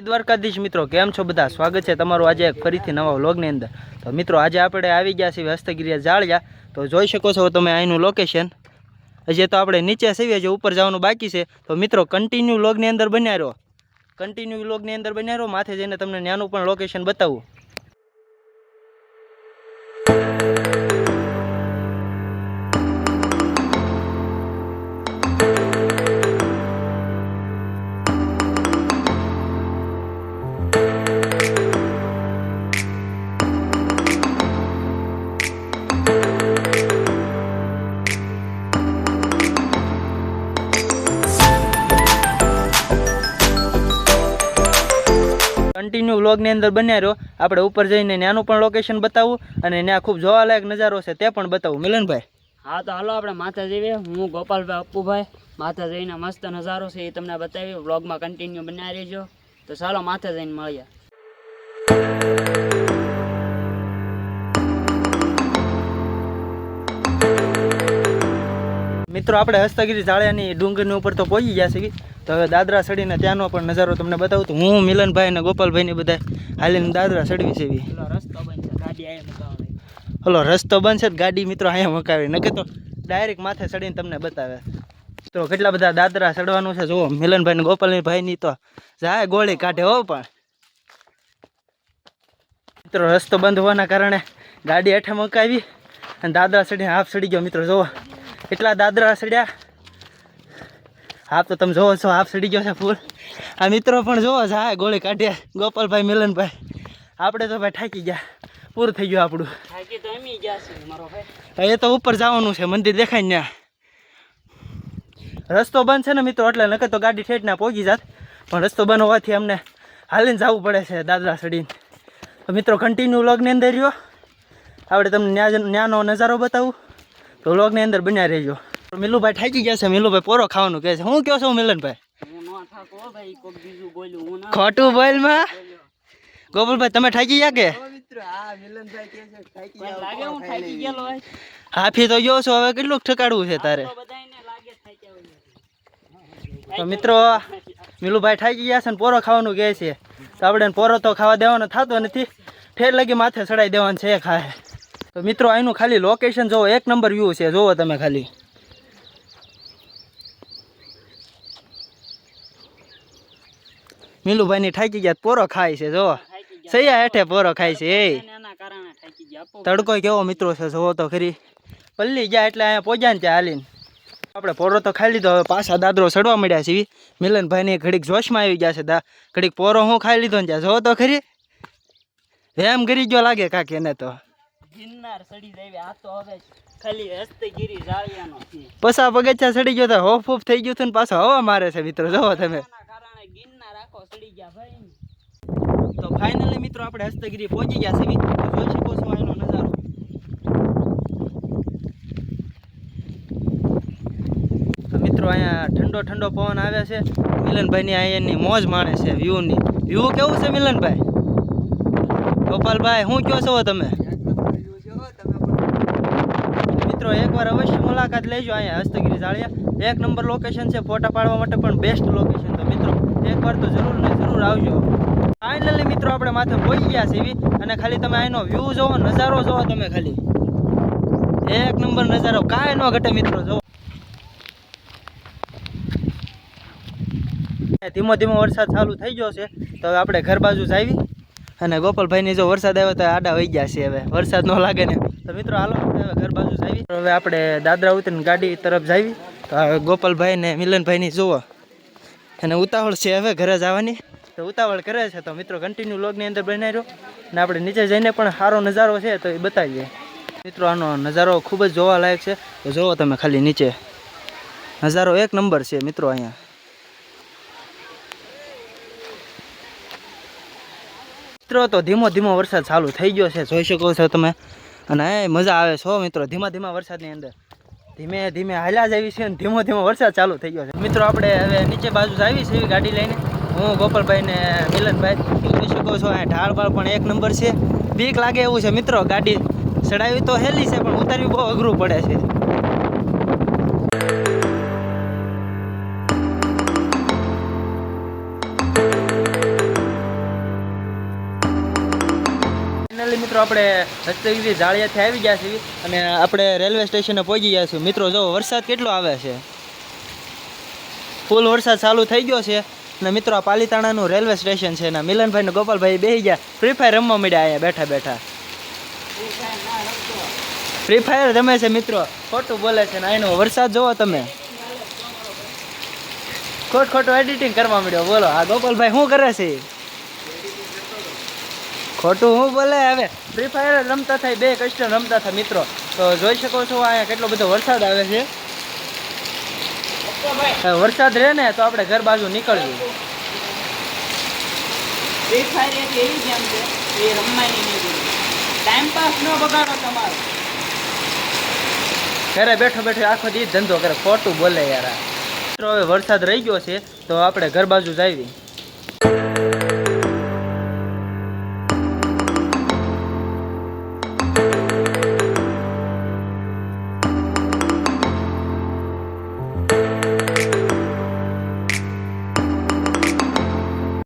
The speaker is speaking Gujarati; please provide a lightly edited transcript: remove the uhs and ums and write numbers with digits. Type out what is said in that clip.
દ્વારકાધીશ મિત્રો, કેમ છો બધા? સ્વાગત છે તમારું આજે એક ફરીથી નવા વ્લોગની અંદર. તો મિત્રો આજે આપણે આવી ગયા છીએ હસ્તગીરી જાળિયા. તો જોઈ શકો છો તમે અહીંનું લોકેશન. હજી તો આપણે નીચે છીએ, જે ઉપર જવાનું બાકી છે. તો મિત્રો કન્ટિન્યુ વ્લોગની અંદર બન્યા રહો, માથે જઈને તમને ત્યાંનું પણ લોકેશન બતાવું. કન્ટિન્યુ વ્લોગની અંદર બન્યા રહ્યો. આપણે ઉપર જઈને ત્યાંનું પણ લોકેશન બતાવું અને ત્યાં ખૂબ જોવાલાયક નજારો છે તે પણ બતાવું. મિલનભાઈ, હા તો હાલો આપણે માથે જઈએ. હું ગોપાલભાઈ, અપ્પુભાઈ માથે જઈને મસ્ત નજારો છે એ તમને બતાવી. વ્લોગમાં કન્ટિન્યુ બન્યા રહેજો. તો ચાલો માથે જઈને મળીએ. મિત્રો આપણે હસ્તગીરી જાળિયાની ડુંગરની ઉપર તો પહોંચી ગયા છીએ. તો હવે દાદરા ચડીને ત્યાંનો પણ નજારો તમને બતાવું. તો હું મિલનભાઈ અને ગોપાલભાઈને બધા હાલીને દાદરા ચડવી છે. રસ્તો બંધ છે, ગાડી અહીંયા મુકાવવાની. રસ્તો બંધ છે, ગાડી મિત્રો અહીંયા મુકાવી, નકે તો ડાયરેક્ટ માથે ચડીને તમને બતાવે. તો કેટલા બધા દાદરા ચડવાનું છે જુઓ. મિલનભાઈ ને ગોપાલભાઈની તો જાય ગોળી કાઢે હો. પણ મિત્રો રસ્તો બંધ હોવાના કારણે ગાડી હેઠે મુકાવી અને દાદરા ચડીને હાફ ચડી ગયો. મિત્રો જુઓ એટલા દાદરા ચડ્યા. હાફ તો તમે જોવો છો, હાફ ચડી ગયો છે ફૂલ. આ મિત્રો પણ જોવો જાય ગોળી કાઢ્યા. ગોપાલભાઈ, મિલનભાઈ, આપણે તો ભાઈ થાકી ગયા, પૂરું થઈ ગયું આપણું. થાકી તો એમ ગયા છે મારો ભાઈ. એ તો ઉપર જવાનું છે, મંદિર દેખાય ને ત્યાં. રસ્તો બંધ છે ને મિત્રો, એટલે નકર તો ગાડી ઠેઠ ના પહોંચી જાત, પણ રસ્તો બંધ હોવાથી અમને હાલીને જવું પડે છે દાદરા ચડીને. તો મિત્રો કન્ટિન્યુ વ્લોગની અંદર રહ્યો. આપણે તમને ત્યાંનો નજારો બતાવું. તો વ્લોગની અંદર બન્યા રહેજો. મિલુભાઈ થાકી ગયા છે. મિલુભાઈ પોરો ખાવાનું કહે છે. હું કહો છો મિલનભાઈ? ખોટું બોલમાં ગોપાલભાઈ, તમે થાકી ગયા કે? હાફી તો ગયો છો, હવે કેટલું ઠકાડવું છે તારે? તો મિત્રો મિલુભાઈ થાકી ગયા છે ને પોરો ખાવાનું કહે છે. તો આપણે પોરો તો ખાવા દેવાનો થતો નથી, ઠેર લગી માથે ચડાઈ દેવાનું છે ખાય. તો મિત્રો અહીંનું ખાલી લોકેશન જોવો, એક નંબર વ્યૂ છે, જોવો તમે ખાલી. મિલુભાઈની થાકી ગયા, પોરો ખાય છે જોવો. સૈયા હેઠે પોરો ખાય છે. એ તડકો કેવો મિત્રો છે જોવો તો ખરી. પલ્લી ગયા એટલે અહીંયા પહોંચ્યા ને ત્યાં હાલીને આપણે પોરો તો ખાઈ લીધો. હવે પાછા દાદરો ચડવા મળ્યા છે. મિલનભાઈને ઘડીક જોશમાં આવી ગયા છે. ઘડીક પોરો હું ખાઈ લીધો ને ત્યાં જોવો તો ખરી. એમ કરી ગયો લાગે કાકી એને તો. ગિરનાર ચડી જાય આ તો હવે ખાલી હસ્તગીરી જાળિયાનો છે. પસા પગથિયા ચડી ગયો તો હોફ હોફ થઈ ગયું હતું ને પાછો હવા મારે છે મિત્રો જોવો તમે. ગિરનાર આખો ચડી ગયા ભાઈ. તો ફાઇનલી મિત્રો આપણે હસ્તગીરી પહોંચી ગયા છે. જોઈ શકો છો એનો નજારો. તો મિત્રો અહીંયા ઠંડો ઠંડો પવન આવે છે. મિલનભાઈની અહીંયાની મોજ માણે છે વ્યૂની. વ્યૂ કેવું છે મિલનભાઈ? ગોપાલભાઈ શું કહો છો તમે? મિત્રો એકવાર અવશ્ય મુલાકાત લેજો અહીંયા હસ્તગીરી જાળિયા. એક નંબર લોકેશન છે, ફોટા પાડવા માટે પણ બેસ્ટ લોકેશન. તો મિત્રો એકવાર તો જરૂર ને જરૂર આવજો. ફાઇનલી મિત્રો આપણે માથે પહોંચી ગયા છે અને ખાલી તમે અહીંનો વ્યૂ જોવો, નજારો જોવો તમે ખાલી. એક નંબર નજારો, કાંઈ ન ઘટે મિત્રો. જોવો ધીમો ધીમો વરસાદ ચાલુ થઈ ગયો છે. તો હવે આપણે ઘર બાજુ જ આવી અને ગોપાલભાઈની જો વરસાદ આવ્યો તો આડા વહી ગયા છે. હવે વરસાદ ન લાગે ને તો મિત્રો હાલો હવે ઘર બાજુ જ આવી. હવે આપણે દાદરા ઉતરીને ગાડી તરફ જાવી. તો હવે ગોપાલભાઈ ને મિલનભાઈની જુઓ અને ઉતાવળ છે હવે ઘરે જવાની. તો ઉતાવળ કરે છે. તો મિત્રો કન્ટિન્યુ વ્લોગની અંદર બનાવી રહ્યો અને આપણે નીચે જઈને પણ સારો નજારો છે તો એ બતાવીએ. મિત્રો આનો નજારો ખૂબ જ જોવાલાયક છે. તો જુઓ તમે ખાલી નીચે નજારો એક નંબર છે મિત્રો. અહીંયા મિત્રો તો ધીમો ધીમો વરસાદ ચાલુ થઈ ગયો છે, જોઈ શકો છો તમે. અને મજા આવે છે મિત્રો ધીમા ધીમા વરસાદની અંદર. ધીમે ધીમે હાલ્યા જ આવી છે અને ધીમો ધીમો વરસાદ ચાલુ થઈ ગયો છે. મિત્રો આપણે હવે નીચે બાજુ જ આવી છે ગાડી લઈને. હું ગોપાલભાઈ ને મિલનભાઈ. જોઈ શકો છો અહીંયા ઢાળ બાળ પણ એક નંબર છે. બીક લાગે એવું છે મિત્રો. ગાડી ચડાવી તો હેલી છે પણ ઉતારવી બહુ અઘરું પડે છે. મિત્રો આપણે હસ્તગીરી જાળિયાથી આવી ગયા છીએ અને આપણે રેલવે સ્ટેશને પહોંચી ગયા છીએ. મિત્રો જો વરસાદ કેટલો આવે છે, ફૂલ વરસાદ ચાલુ થઈ ગયો છે. અને મિત્રો આ પાલીતાણાનું રેલવે સ્ટેશન છે ને મિલનભાઈ ને ગોપાલભાઈ બેસી ગયા ફ્રી ફાયર રમવા મળ્યા અહીંયા બેઠા બેઠા. ફ્રી ફાયર રમે છે મિત્રો, ખોટું બોલે છે ને અહીંનો વરસાદ જોવો તમે, ખોટું એડિટિંગ કરવા મળ્યો. બોલો આ ગોપાલભાઈ શું કરે છે, ખોટું શું બોલે. હવે ફ્રી ફાયર રમતા થાય, બે કસ્ટમ રમતા થાય મિત્રો. તો જોઈ શકો છો અહીંયા કેટલો બધો વરસાદ આવે છે. વરસાદ રહે ને તો આપણે ઘર બાજુ નીકળવું. ફ્રી ફાયર એક એવી ગેમ છે એ રમવાની નહીં, ટાઈમ પાસ ન બગાડો તમારો. ઘરે બેઠો બેઠો આખો દી ધંધો કરે, ખોટું બોલે યાર. મિત્રો હવે વરસાદ રહી ગયો છે તો આપણે ઘર બાજુ જાવી.